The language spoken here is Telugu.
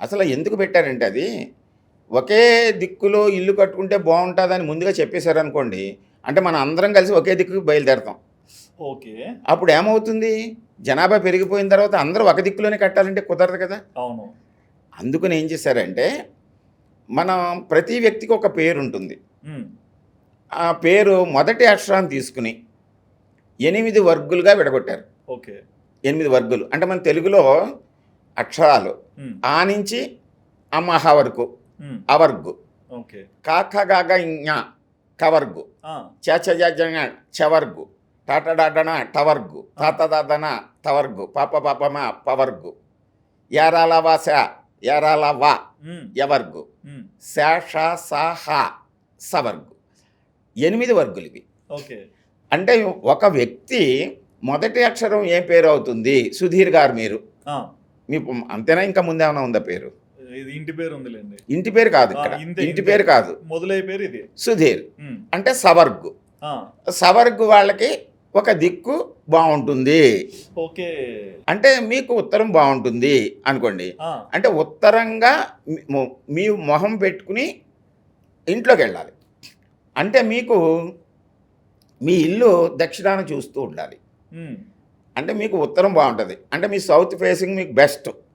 అసలు ఎందుకు పెట్టారంటే అది ఒకే దిక్కులో ఇల్లు కట్టుకుంటే బాగుంటుందని ముందుగా చెప్పేశారనుకోండి, అంటే మనం అందరం కలిసి ఒకే దిక్కుకు బయలుదేరతాం. ఓకే. అప్పుడు ఏమవుతుంది, జనాభా పెరిగిపోయిన తర్వాత అందరూ ఒక దిక్కులోనే కట్టాలంటే కుదరదు కదా. అవును. అందుకని ఏం చేశారంటే, మనం ప్రతి వ్యక్తికి ఒక పేరు ఉంటుంది. హ్మ్. ఆ పేరు మొదటి అక్షరాన్ని తీసుకుని 8 వర్గులుగా విడగొట్టారు. ఓకే. 8 వర్గులు అంటే మన తెలుగులో అక్షరాలు హ్మ్. ఆ నుంచి అమ్మహ వరకు హ్మ్. అవర్గు, ఓకే. కాక గాగ ఇంజ కవర్గు, ఆ! చచజజ చవర్గు, టాటడాడన టవర్గు, తాతదాదన తవర్గు, పాప పాపమ పవర్గు, యారాలవాస యారాలవా హ్మ్. యవర్గు, హ్మ్. శ స హ సవర్గు. 8 వర్గులు ఇవి. ఓకే. అంటే ఒక వ్యక్తి మొదటి అక్షరం ఏ పేరు అవుతుంది? సుధీర్ గారు మీరు. ఆ! మీకు అంతేనా, ఇంకా ముందేమైనా ఉందా పేరు? ఇది ఇంటి పేరు ఉందిలేండి. ఇంటి పేరు కాదు ఆ! ఇక్కడ. ఇంతే. ఇంటి పేరు కాదు. మొదలయ్యే పేరు ఇది. సుధీర్ హ్మ్. అంటే సవర్గు. ఆ! సవర్గు వాళ్ళకి ఒక దిక్కు బాగుంటుంది. ఓకే. అంటే మీకు ఉత్తరం బాగుంటుంది అనుకోండి. ఆ! అంటే ఉత్తరంగా మీ మొహం పెట్టుకుని ఇంట్లోకి వెళ్ళాలి. అంటే మీకు మీ ఇల్లు దక్షిణాన చూస్తూ ఉండాలి. హ్మ్. అంటే మీకు ఉత్తరం బాగుంటుంది. అంటే మీ సౌత్ ఫేసింగ్ మీకు బెస్ట్.